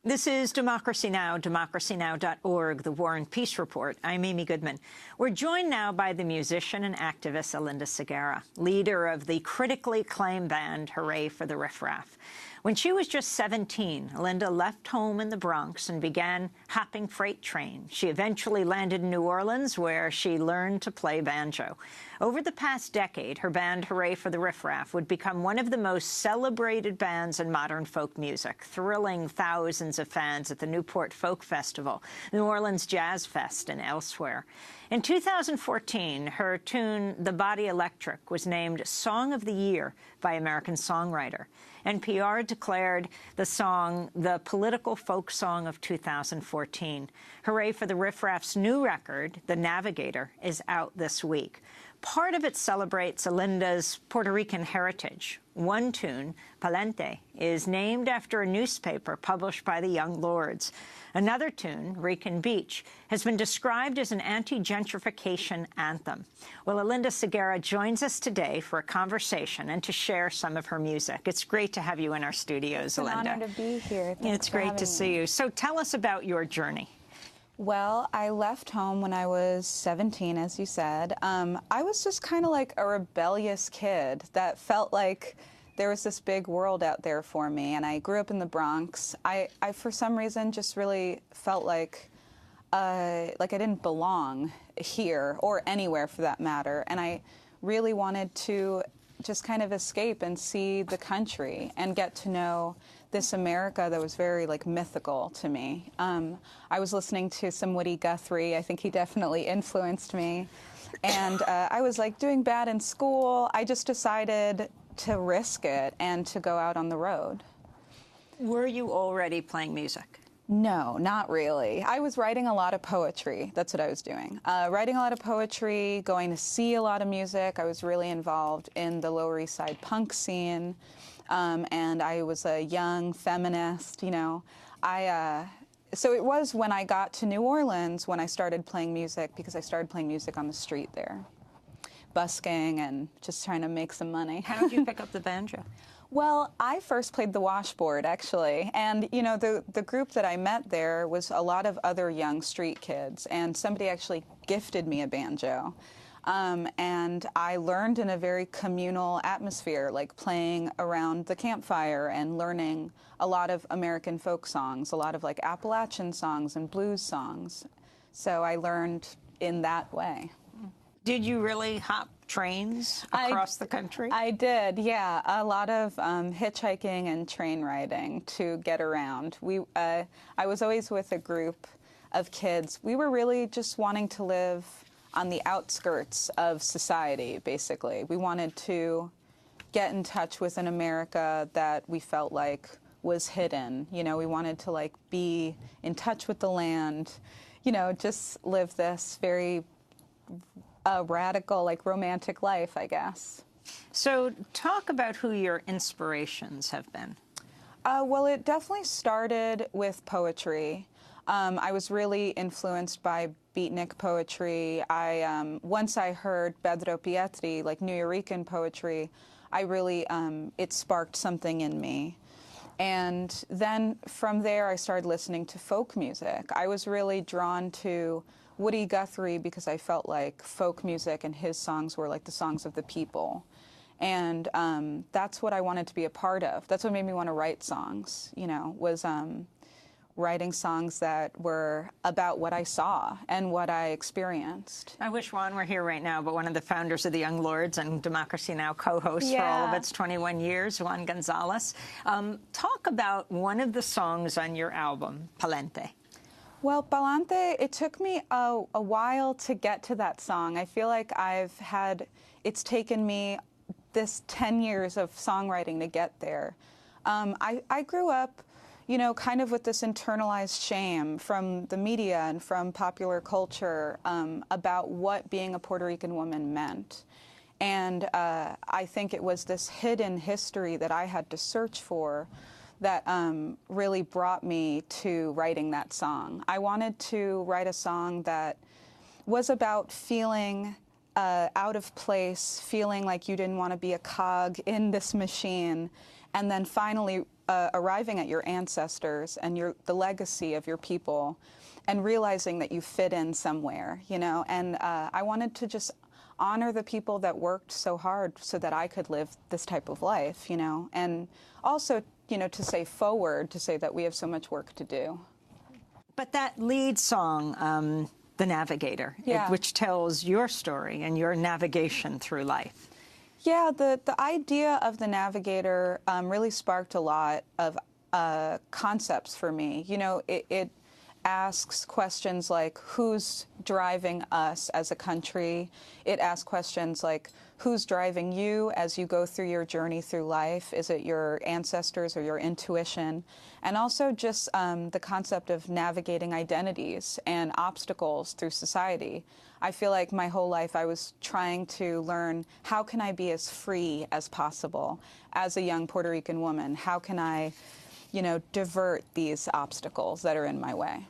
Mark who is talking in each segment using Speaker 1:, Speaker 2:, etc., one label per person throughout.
Speaker 1: This is Democracy Now!, democracynow.org, the War and Peace Report. I'm Amy Goodman. We're joined now by the musician and activist Alynda Segarra, leader of the critically acclaimed band Hurray for the Riff Raff. When she was just 17, Alynda left home in the Bronx and began hopping freight trains. She eventually landed in New Orleans, where she learned to play banjo. Over the past decade, her band Hurray for the Riff Raff would become one of the most celebrated bands in modern folk music, thrilling thousands of fans at the Newport Folk Festival, New Orleans Jazz Fest, and elsewhere. In 2014, her tune, The Body Electric, was named Song of the Year by American Songwriter. NPR declared the song the political folk song of 2014. Hurray for the Riff Raff's new record, The Navigator, is out this week. Part of it celebrates Alynda's Puerto Rican heritage. One tune, Palente, is named after a newspaper published by the Young Lords. Another tune, Rican Beach, has been described as an anti-gentrification anthem. Well, Alynda Segarra joins us today for a conversation and to share some of her music. It's great to have you in our studios, Alynda.
Speaker 2: It's an honor to be here.
Speaker 1: It's great to see you. So tell us about your journey.
Speaker 2: Well, I left home when I was 17, as you said. I was just kind of like a rebellious kid that felt like there was this big world out there for me, and I grew up in the Bronx. I for some reason, just really felt like I didn't belong here, or anywhere for that matter, and I really wanted to just kind of escape and see the country and get to know this America that was very mythical to me. I was listening to some Woody Guthrie. I think he definitely influenced me. And I was doing bad in school. I just decided to risk it and to go out on the road.
Speaker 1: Were you already playing music?
Speaker 2: No, not really. I was writing a lot of poetry. That's what I was doing. Writing a lot of poetry, going to see a lot of music. I was really involved in the Lower East Side punk scene. And I was a young feminist, you know. So it was when I got to New Orleans when I started playing music, because I started playing music on the street there, busking and just trying to make some money.
Speaker 1: How did you pick up the banjo?
Speaker 2: Well, I first played the washboard, actually. And, you know, the group that I met there was a lot of other young street kids, and somebody actually gifted me a banjo. And I learned in a very communal atmosphere, playing around the campfire and learning a lot of American folk songs, a lot of Appalachian songs and blues songs. So I learned in that way.
Speaker 1: Did you really hop trains across the country?
Speaker 2: I did, yeah. A lot of hitchhiking and train riding to get around. I was always with a group of kids. We were really just wanting to live on the outskirts of society, basically. We wanted to get in touch with an America that we felt like was hidden. You know, we wanted to be in touch with the land, you know, just live this very radical, romantic life, I guess.
Speaker 1: So talk about who your inspirations have been.
Speaker 2: Well, it definitely started with poetry. I was really influenced by beatnik poetry. Once I heard Pedro Pietri, Nuyorican poetry, I really, it sparked something in me. And then from there, I started listening to folk music. I was really drawn to Woody Guthrie because I felt like folk music and his songs were the songs of the people. And that's what I wanted to be a part of. That's what made me want to write songs, you know, was writing songs that were about what I saw and what I experienced.
Speaker 1: I wish Juan were here right now, but one of the founders of the Young Lords and Democracy Now! Co-host for all of its 21 years, Juan Gonzalez. Talk about one of the songs on your album, Palente.
Speaker 2: Well, Palante, it took me a while to get to that song. I feel like it's taken me this 10 years of songwriting to get there. I grew up, you know, kind of with this internalized shame from the media and from popular culture about what being a Puerto Rican woman meant. And I think it was this hidden history that I had to search for that really brought me to writing that song. I wanted to write a song that was about feeling out of place, feeling like you didn't want to be a cog in this machine, and then finally arriving at your ancestors and the legacy of your people, and realizing that you fit in somewhere, you know. And I wanted to just honor the people that worked so hard so that I could live this type of life, you know, and also, you know, to say forward, to say that we have so much work to do.
Speaker 1: But that lead song, The Navigator,
Speaker 2: yeah.
Speaker 1: which tells your story and your navigation through life.
Speaker 2: Yeah, the idea of The Navigator really sparked a lot of concepts for me. You know, it asks questions like, who's driving us as a country? It asks questions like, who's driving you as you go through your journey through life? Is it your ancestors or your intuition? And also just the concept of navigating identities and obstacles through society. I feel like my whole life I was trying to learn, how can I be as free as possible as a young Puerto Rican woman? How can I, you know, divert these obstacles that are in my way?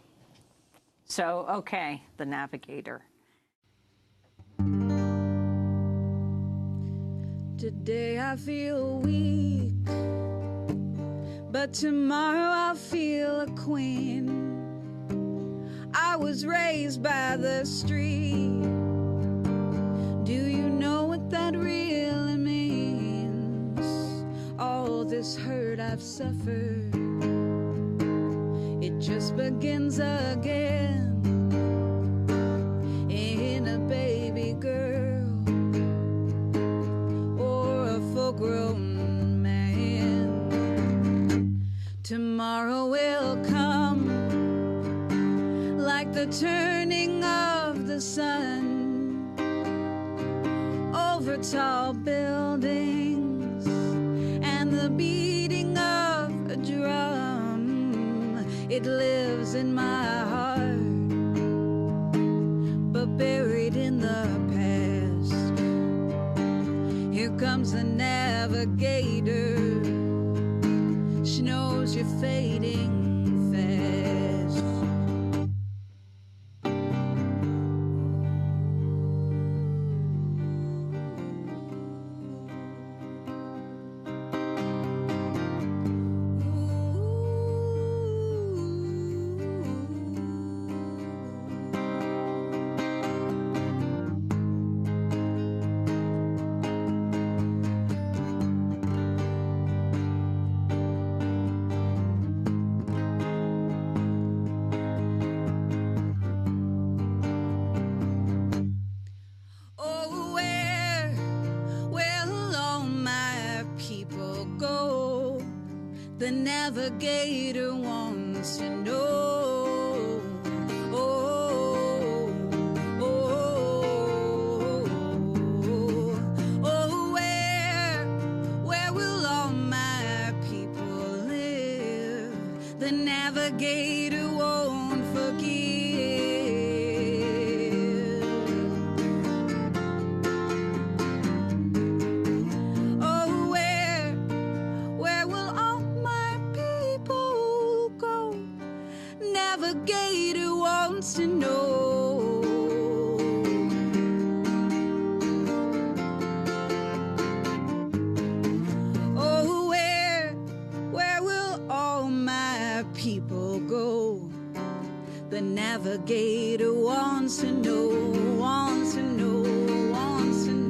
Speaker 1: So, okay, The Navigator.
Speaker 3: Today I feel weak, but tomorrow I'll feel a queen. I was raised by the street. Do you know what that really means? All this hurt I've suffered, it just begins again in a baby girl or a full-grown man. Tomorrow will come like the turning of the sun over tall buildings and the beating of a drum. It lives in my heart, but buried in the past. Here comes the navigator. She knows you're fading fast. The navigator wants to know. Oh, oh, oh, oh, where will all my people live? The navigator won't forgive. Oh, where will all navigator wants to know. Oh, where will all my people go? The navigator wants to know, wants to know, wants to know.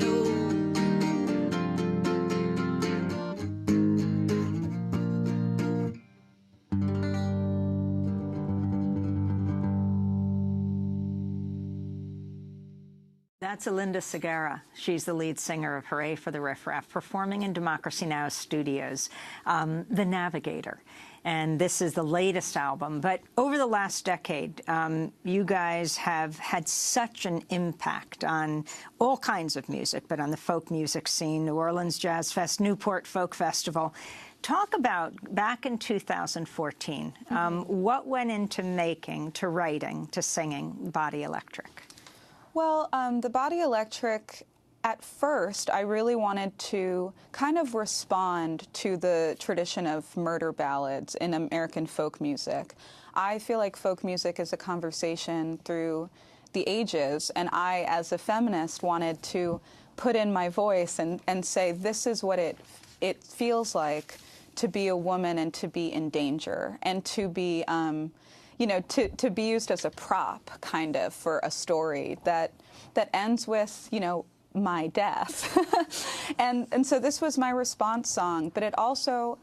Speaker 1: That's Alynda Segarra. She's the lead singer of Hurray for the Riff Raff, performing in Democracy Now! Studios, The Navigator. And this is the latest album. But over the last decade, you guys have had such an impact on all kinds of music, but on the folk music scene, New Orleans Jazz Fest, Newport Folk Festival. Talk about, back in 2014, what went into making, to writing, to singing Body Electric?
Speaker 2: Well, the Body Electric, at first, I really wanted to kind of respond to the tradition of murder ballads in American folk music. I feel like folk music is a conversation through the ages. And I, as a feminist, wanted to put in my voice and say, this is what it feels like to be a woman and to be in danger, and to be, you know, to be used as a prop, kind of, for a story that ends with, you know, my death. and so this was my response song, but it also,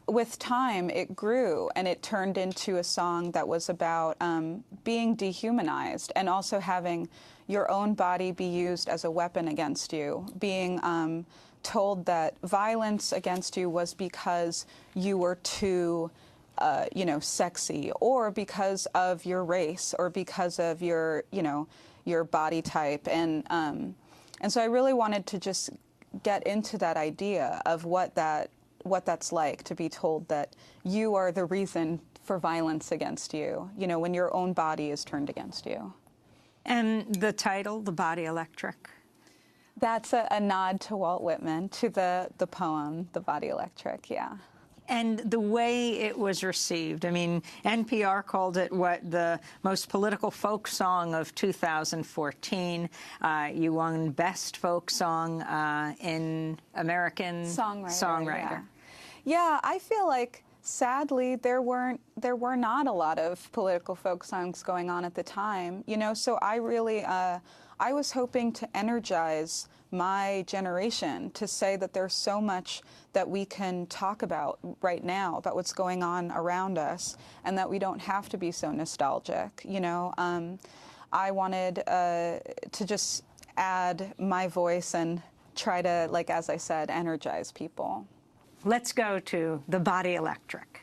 Speaker 2: with time, it grew and it turned into a song that was about being dehumanized, and also having your own body be used as a weapon against you, being told that violence against you was because you were too, you know, sexy, or because of your race, or because of your, you know, your body type. And so I really wanted to just get into that idea of what that's like to be told that you are the reason for violence against you, you know, when your own body is turned against you.
Speaker 1: And the title, The Body Electric?
Speaker 2: That's a nod to Walt Whitman, to the poem, The Body Electric, yeah.
Speaker 1: And the way it was received, I mean, NPR called it the most political folk song of 2014. You won Best Folk Song in American Songwriter.
Speaker 2: Yeah, I feel like, sadly, there were not a lot of political folk songs going on at the time, you know, so I really, I was hoping to energize my generation, to say that there's so much that we can talk about right now, about what's going on around us, and that we don't have to be so nostalgic, you know. I wanted to just add my voice and try to, like, as I said, energize people.
Speaker 1: Let's go to The Body Electric.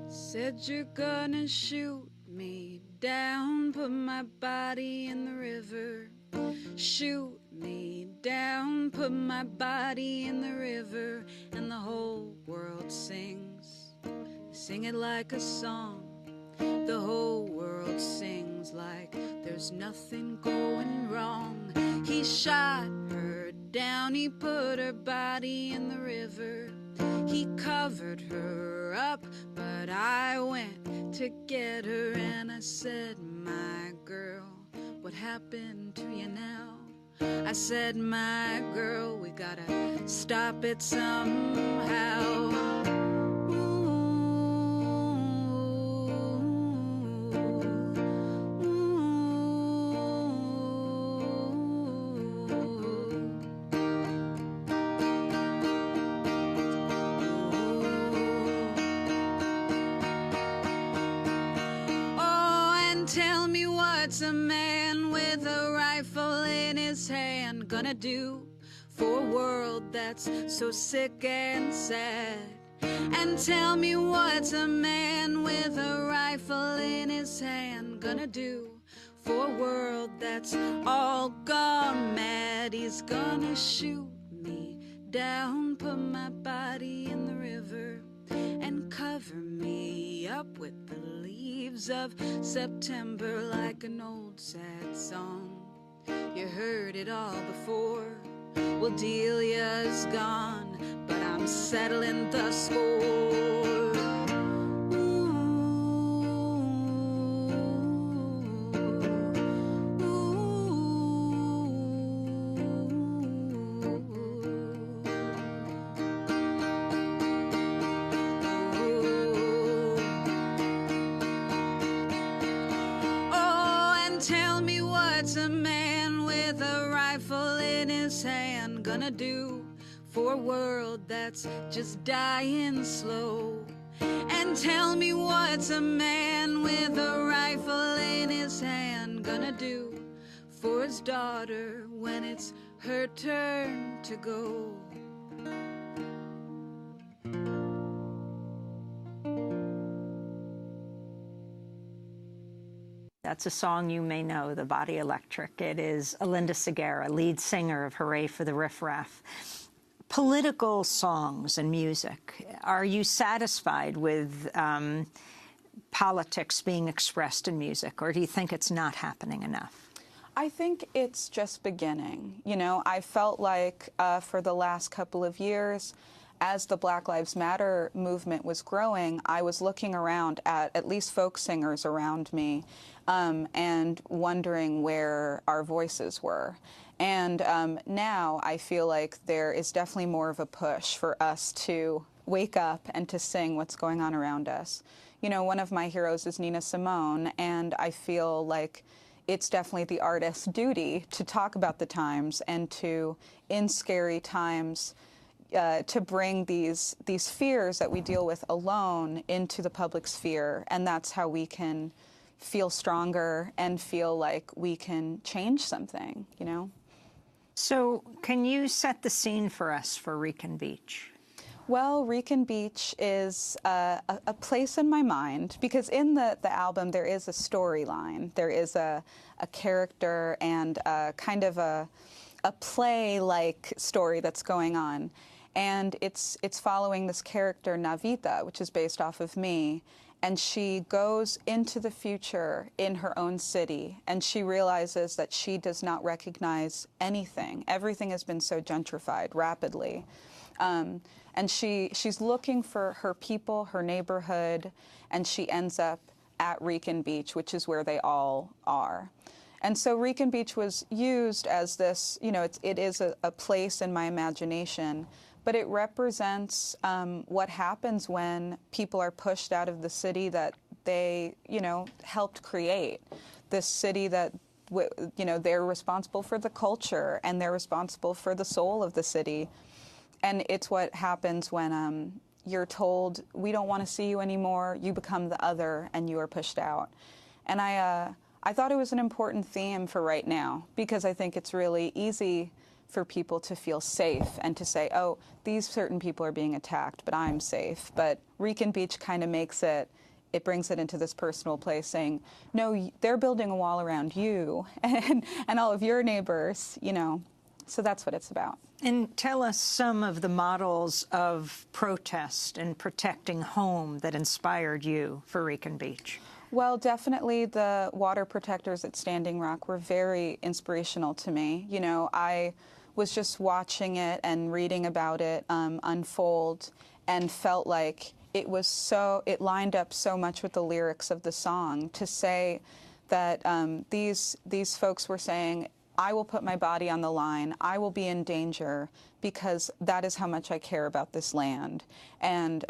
Speaker 3: Said you're gonna shoot me down, put my body in the river. Shoot me down, put my body in the river, and the whole world sings. Sing it like a song. The whole world sings like there's nothing going wrong. He shot her down, he put her body in the river. He covered her up, but I went to get her, and I said, my girl, what happened to you now? I said, my girl, we gotta stop it somehow. Tell me, what's a man with a rifle in his hand gonna do for a world that's so sick and sad? And tell me, what's a man with a rifle in his hand gonna do for a world that's all gone mad? He's gonna shoot me down, put my body in the river, and cover me up with the leaves of September, like an old sad song. You heard it all before. Well, Delia's gone, but I'm settling the score. Tell me, what's a man with a rifle in his hand gonna do for a world that's just dying slow? And tell me, what's a man with a rifle in his hand gonna do for his daughter when it's her turn to go?
Speaker 1: That's a song you may know, The Body Electric. It is Alynda Segarra, lead singer of Hurray for the Riff Raff. Political songs and music. Are you satisfied with politics being expressed in music, or do you think it's not happening enough?
Speaker 2: I think it's just beginning. You know, I felt like for the last couple of years, as the Black Lives Matter movement was growing, I was looking around at least folk singers around me and wondering where our voices were. And now I feel like there is definitely more of a push for us to wake up and to sing what's going on around us. You know, one of my heroes is Nina Simone, and I feel like it's definitely the artist's duty to talk about the times and to, in scary times, to bring these fears that we deal with alone into the public sphere, and that's how we can feel stronger and feel like we can change something, you know?
Speaker 1: So can you set the scene for us for Rican Beach?
Speaker 2: Well, Rican Beach is a place in my mind, because in the album there is a storyline. There is a character and kind of a play-like story that's going on. And it's following this character, Navita, which is based off of me. And she goes into the future in her own city, and she realizes that she does not recognize anything. Everything has been so gentrified rapidly. And she's looking for her people, her neighborhood, and she ends up at Rican Beach, which is where they all are. And so Rican Beach was used as this, you know, it is a place in my imagination, but it represents what happens when people are pushed out of the city that they, you know, helped create. This city that, you know, they're responsible for the culture and they're responsible for the soul of the city. And it's what happens when you're told, we don't want to see you anymore, you become the other, and you are pushed out. And I thought it was an important theme for right now, because I think it's really easy for people to feel safe and to say, oh, these certain people are being attacked, but I'm safe. But Rican Beach kind of makes it brings it into this personal place, saying, no, they're building a wall around you and all of your neighbors, you know. So that's what it's about.
Speaker 1: And tell us some of the models of protest and protecting home that inspired you for Rican Beach.
Speaker 2: Well, definitely the water protectors at Standing Rock were very inspirational to me. You know, I was just watching it and reading about it unfold, and felt like it lined up so much with the lyrics of the song, to say that these folks were saying, I will put my body on the line, I will be in danger, because that is how much I care about this land. And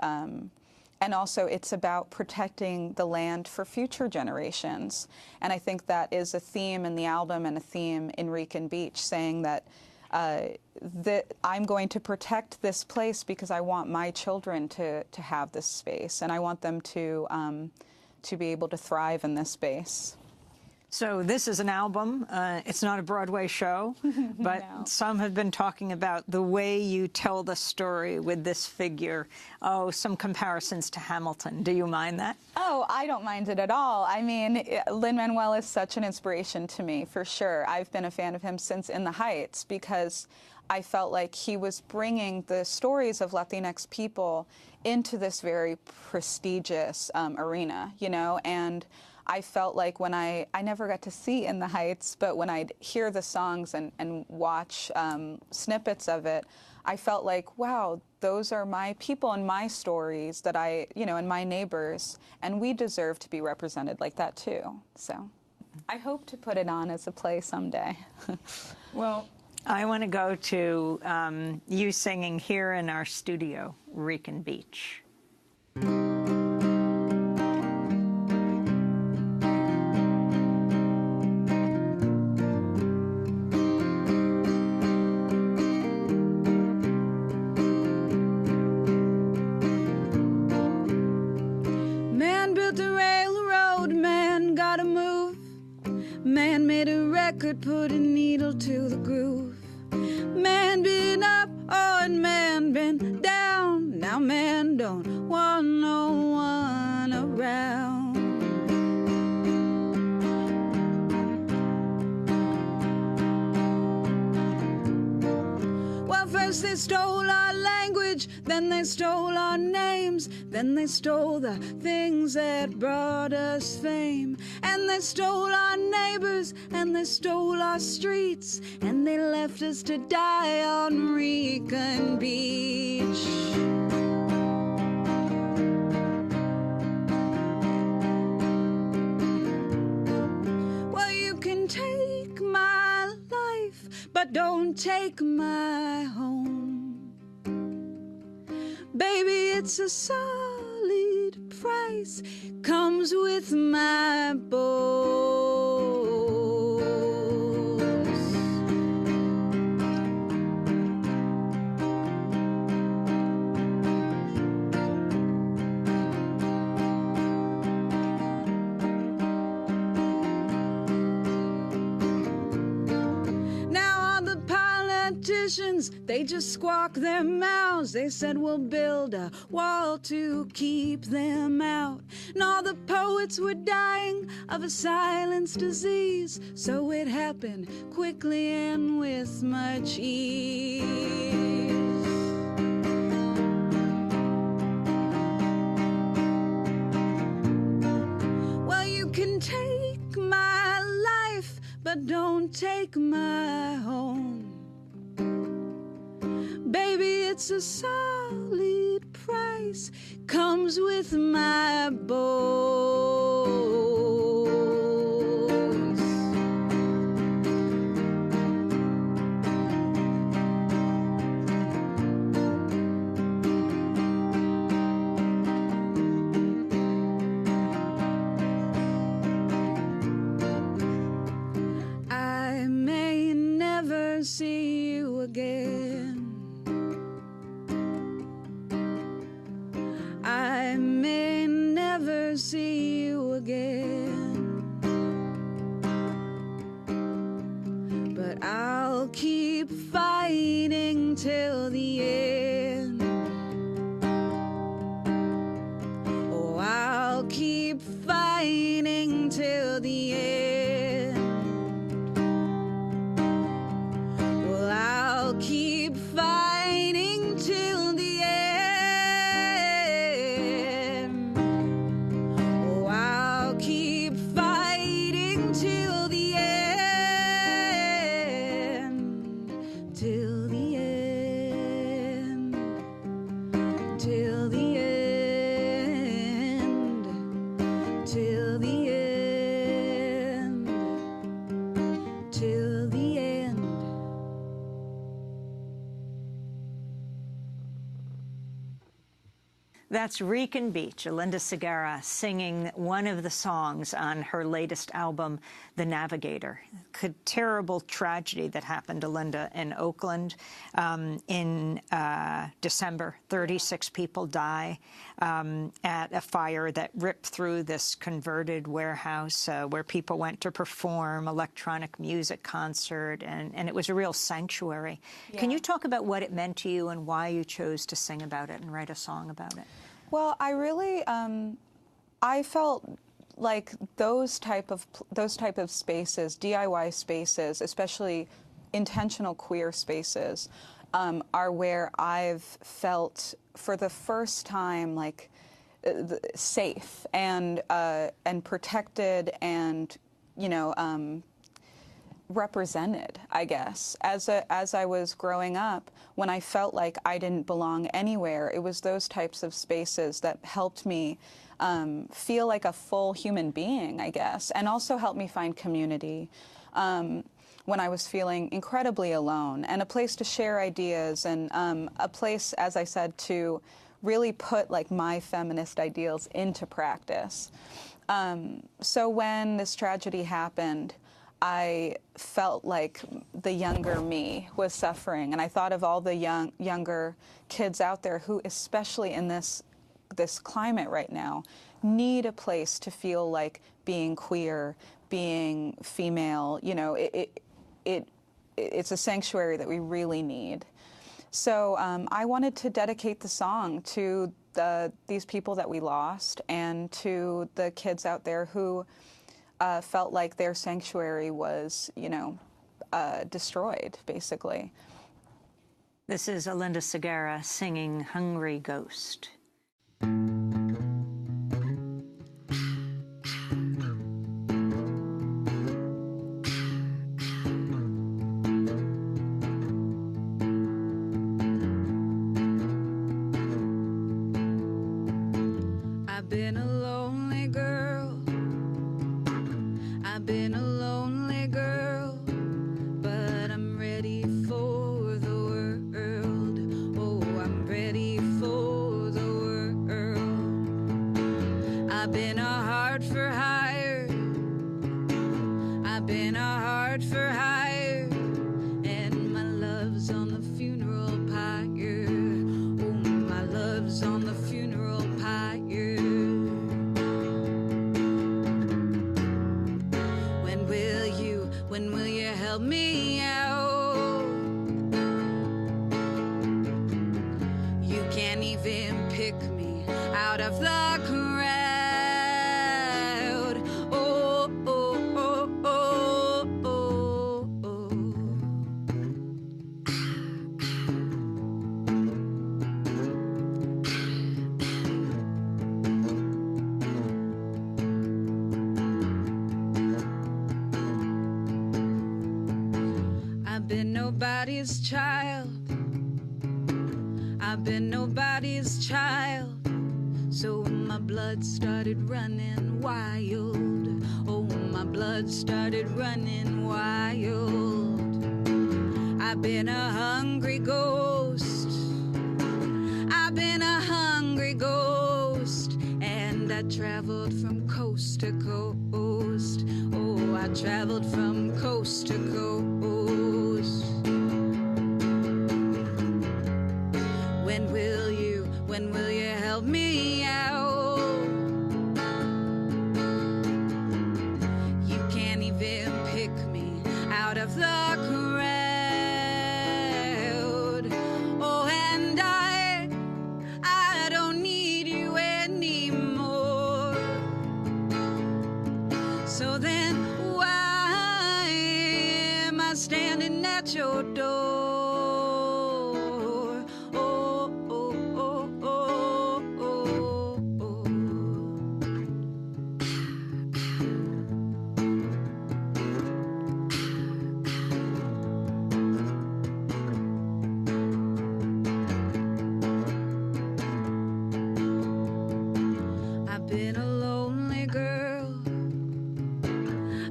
Speaker 2: also it's about protecting the land for future generations. And I think that is a theme in the album and a theme in Rican Beach, saying that I'm going to protect this place because I want my children to have this space, and I want them to be able to thrive in this space.
Speaker 1: So this is an album. It's not a Broadway show, but
Speaker 2: No.
Speaker 1: Some have been talking about the way you tell the story with this figure. Oh, some comparisons to Hamilton. Do you mind that?
Speaker 2: Oh, I don't mind it at all. I mean, Lin-Manuel is such an inspiration to me, for sure. I've been a fan of him since In the Heights, because I felt like he was bringing the stories of Latinx people into this very prestigious arena, you know, and I felt like when I never got to see In the Heights, but when I'd hear the songs and watch snippets of it, I felt like, wow, those are my people and my stories that and my neighbors, and we deserve to be represented like that too. So I hope to put it on as a play someday.
Speaker 1: Well, I want to go to you singing here in our studio, Rican Beach.
Speaker 3: Man made a record, put a needle to the groove. Man been up, oh, and man been down. Now man don't want no one around. Well, first First they stole our language, then they stole our names, then they stole the things that brought us fame. And they stole our neighbors, and they stole our streets, and they left us to die on Recon Beach. Well, you can take my life, but don't take my home. Baby, it's a solid price, comes with my bones. They just squawk their mouths. They said we'll build a wall to keep them out. And all the poets were dying of a silence disease, so it happened quickly and with much ease. Well, you can take my life, but don't take my home. Baby, it's a solid price, comes with my bones. I may never see you again. I may never see you again, but I'll keep fighting till the end. Oh, I'll keep fighting till the end. Well, I'll keep fighting till the end.
Speaker 1: That's Recon Beach, Alynda Segarra, singing one of the songs on her latest album, The Navigator. Terrible tragedy that happened to Alynda in Oakland in December. 36 people die at a fire that ripped through this converted warehouse where people went to perform electronic music concert, and it was a real sanctuary. Yeah. Can you talk about what it meant to you and why you chose to sing about it and write a song about it?
Speaker 2: Well, I really, I felt like those type of spaces, DIY spaces, especially intentional queer spaces, are where I've felt for the first time like safe and protected and, you know, represented, I guess. As I was growing up, when I felt like I didn't belong anywhere, it was those types of spaces that helped me feel like a full human being, I guess, and also helped me find community when I was feeling incredibly alone, and a place to share ideas, and a place, as I said, to really put like my feminist ideals into practice. So when this tragedy happened, I felt like the younger me was suffering, and I thought of all the younger kids out there who, especially in this climate right now, need a place to feel like being queer, being female. You know, it's a sanctuary that we really need. So I wanted to dedicate the song to these people that we lost, and to the kids out there who felt like their sanctuary was, you know, destroyed, basically.
Speaker 1: This is Alynda Segarra singing Hungry Ghost.
Speaker 3: I've been a lonely girl. I've been a lonely girl, but I'm ready for the world. Oh, I'm ready for the world. I've been a heart for hire. I've been a heart for hire, and my love's on the funeral pyre. Oh, my love's on the funeral pyre. When will you help me out? You can't even pick me out of the crowd. Oh, oh, oh, oh, oh, oh. I've been nobody's child. I've been nobody's child. So my blood started running wild. Oh, my blood started running wild. I've been a hungry ghost. I've been a hungry ghost. And I traveled from coast to coast. Oh, I traveled from coast to coast. When will you help me out? You can't even pick me out of the crowd. Oh, and I don't need you anymore. So then why am I standing at your door? I've been a lonely girl.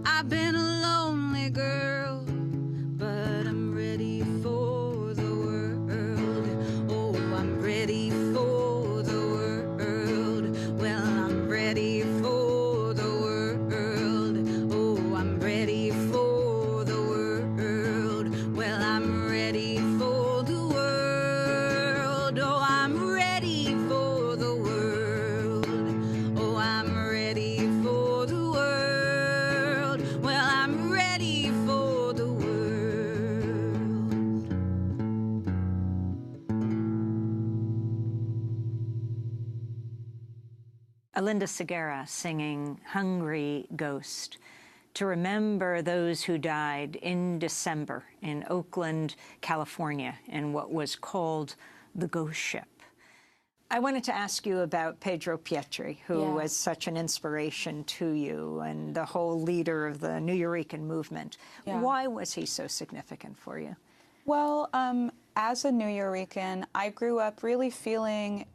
Speaker 3: I've been a lonely girl, but I'm ready for the world. Oh, I'm ready for the world. Well, I'm ready for the world. Oh, I'm ready for the world. Well, I'm ready for the world. Oh, I'm ready for the world. Oh, I'm ready for the world. Well, I'm ready for the world.
Speaker 1: Alynda Segarra singing Hungry Ghost, to remember those who died in December in Oakland, California, in what was called the Ghost Ship. I wanted to ask you about Pedro Pietri, who was such an inspiration to you and the whole leader of the Nuyorican movement.
Speaker 2: Yeah.
Speaker 1: Why was he so significant for you?
Speaker 2: Well, as a Nuyorican, I grew up really feeling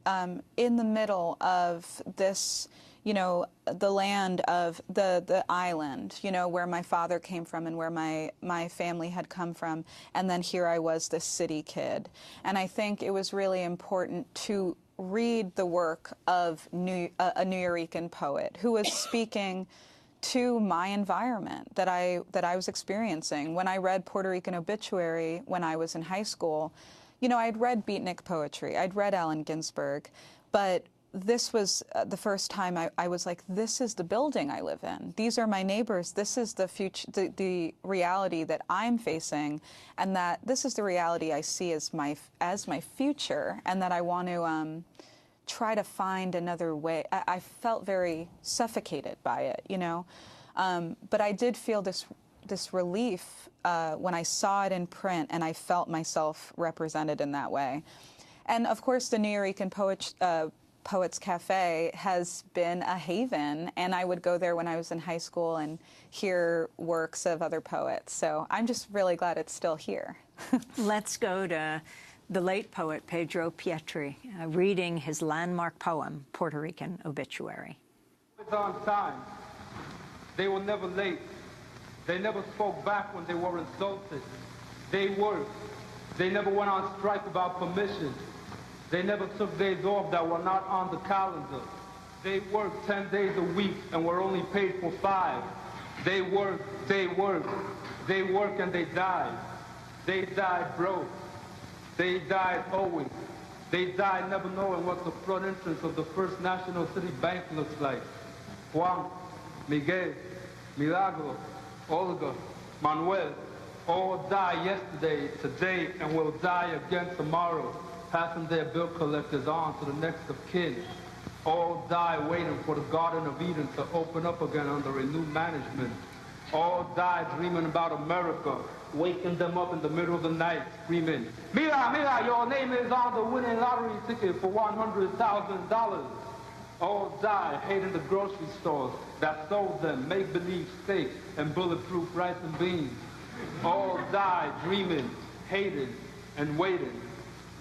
Speaker 2: in the middle of this, you know, the land of the island, you know, where my father came from and where my family had come from. And then here I was, this city kid. And I think it was really important to read the work of a Nuyorican poet who was speaking to my environment that I was experiencing. When I read Puerto Rican Obituary when I was in high school, you know, I'd read beatnik poetry, I'd read Allen Ginsberg, but this was the first time I was like, this is the building I live in. These are my neighbors. This is the future, the reality that I'm facing, and that this is the reality I see as my future, and that I want to try to find another way. I felt very suffocated by it, you know, but I did feel this this relief when I saw it in print and I felt myself represented in that way. And of course, the Nuyorican Poets Cafe has been a haven, and I would go there when I was in high school and hear works of other poets. So I'm just really glad it's still here.
Speaker 1: Let's go to the late poet Pedro Pietri, reading his landmark poem, Puerto Rican Obituary.
Speaker 4: It's on time. They were never late. They never spoke back when they were insulted. They worked. They never went on strike without permission. They never took days off that were not on the calendar. They worked 10 days a week and were only paid for 5. They worked, they worked, they worked and they died. They died broke. They died owing. They died never knowing what the front entrance of the First National City Bank looks like. Juan, Miguel, Milagro, Olga, Manuel, all died yesterday, today, and will die again tomorrow, passing their bill collectors on to the next of kin. All die waiting for the Garden of Eden to open up again under a new management. All die dreaming about America, waking them up in the middle of the night, screaming, "Mira, mira, your name is on the winning lottery ticket for $100,000. All die hating the grocery stores that sold them make-believe steak and bulletproof rice and beans. All die dreaming, hating, and waiting.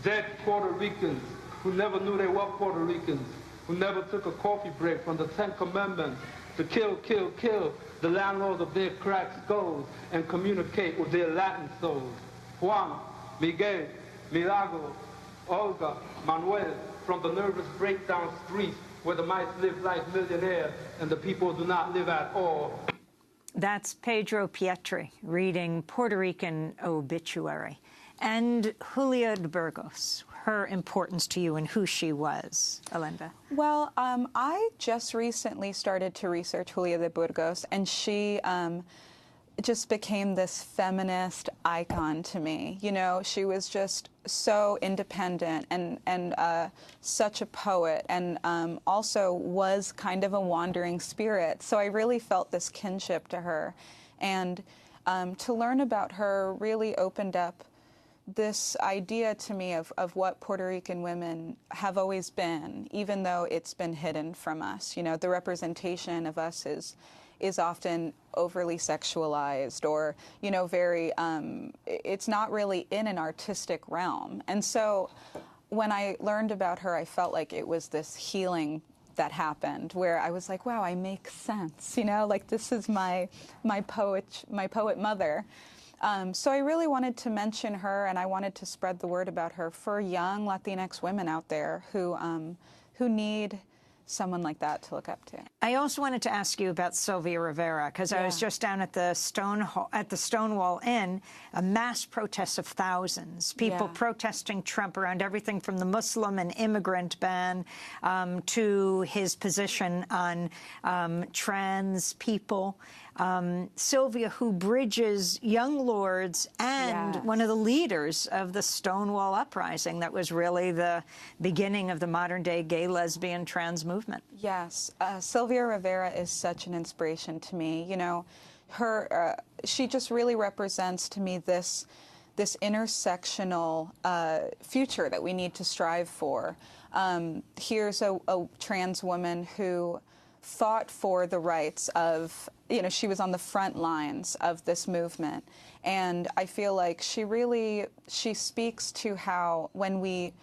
Speaker 4: Dead Puerto Ricans who never knew they were Puerto Ricans, who never took a coffee break from the 10 Commandments to kill, kill, kill the landlords of their cracked skulls and communicate with their Latin souls. Juan, Miguel, Milagro, Olga, Manuel, from the nervous breakdown streets where the mice live like millionaires and the people do not live at all."
Speaker 1: That's Pedro Pietri reading Puerto Rican Obituary. And Julia de Burgos, her importance to you and who she was, Alynda.
Speaker 2: Well, I just recently started to research Julia de Burgos, and she just became this feminist icon to me. You know, she was just so independent and such a poet, and also was kind of a wandering spirit. So I really felt this kinship to her. And to learn about her really opened up this idea to me of what Puerto Rican women have always been, even though it's been hidden from us. You know, the representation of us is often overly sexualized, or, you know, very, it's not really in an artistic realm. And so when I learned about her, I felt like it was this healing that happened, where I was like, wow, I make sense, you know, like this is my poet mother. So I really wanted to mention her, and I wanted to spread the word about her for young Latinx women out there who need someone like that to look up to.
Speaker 1: I also wanted to ask you about Sylvia Rivera, because I was just down at the Stonewall Inn, a mass protest of thousands, people protesting Trump around everything from the Muslim and immigrant ban to his position on trans people. Sylvia, who bridges young lords and one of the leaders of the Stonewall Uprising that was really the beginning of the modern-day gay, lesbian, trans movement.
Speaker 2: Yes. Sylvia Rivera is such an inspiration to me. You know, she just really represents to me this intersectional future that we need to strive for. Here's a trans woman who fought for the rights of, you know, she was on the front lines of this movement. And I feel like she speaks to how when we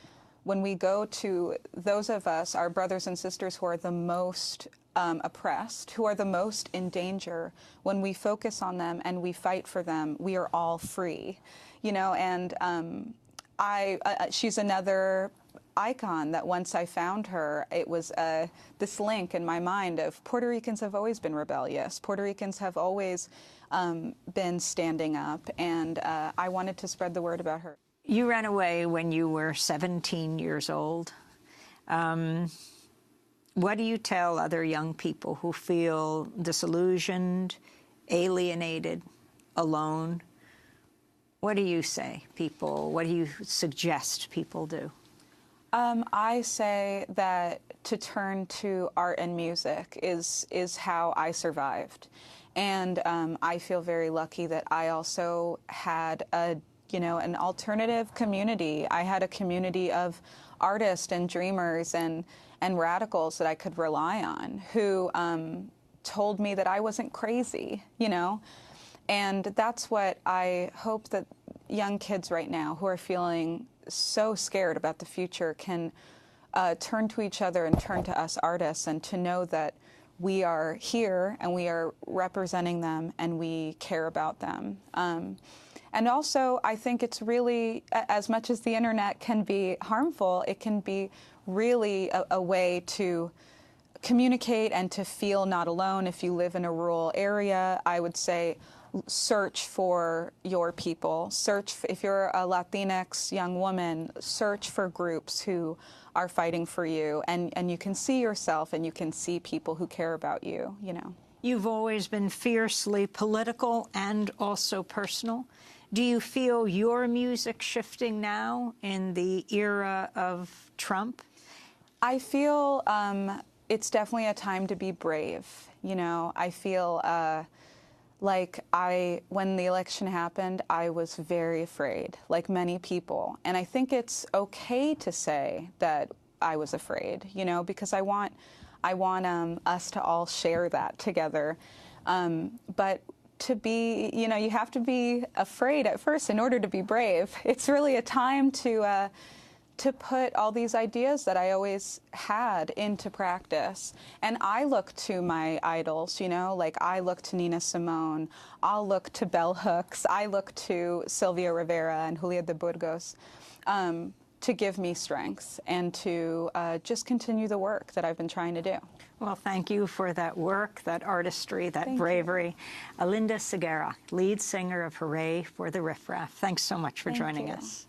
Speaker 2: go to those of us, our brothers and sisters who are the most oppressed, who are the most in danger, when we focus on them and we fight for them, we are all free, you know. And she's another icon that once I found her, it was this link in my mind of Puerto Ricans have always been rebellious. Puerto Ricans have always been standing up, and I wanted to spread the word about her.
Speaker 1: You ran away when you were 17 years old. What do you tell other young people who feel disillusioned, alienated, alone? What do you say, people? What do you suggest people do?
Speaker 2: I say that to turn to art and music is how I survived. And I feel very lucky that I also had an alternative community. I had a community of artists and dreamers and radicals that I could rely on, who told me that I wasn't crazy, And that's what I hope that young kids right now who are feeling so scared about the future can turn to each other and turn to us artists, and to know that we are here and we are representing them and we care about them. And also, I think it's really, as much as the internet can be harmful, it can be really a way to communicate and to feel not alone. If you live in a rural area, I would say search for your people. If you're a Latinx young woman, search for groups who are fighting for you, and you can see yourself and you can see people who care about you,
Speaker 1: You've always been fiercely political and also personal. Do you feel your music shifting now in the era of Trump?
Speaker 2: I feel it's definitely a time to be brave. I feel like when the election happened, I was very afraid, like many people. And I think it's okay to say that I was afraid, because I want us to all share that together. But to be, you have to be afraid at first in order to be brave. It's really a time to put all these ideas that I always had into practice. And I look to my idols, like I look to Nina Simone, I'll look to Bell Hooks, I look to Sylvia Rivera and Julia de Burgos to give me strength and to just continue the work that I've been trying to do.
Speaker 1: Well, thank you for that work, that artistry, that bravery. Alynda Segarra, lead singer of Hurray for the Riff Raff. Thanks so much for joining us.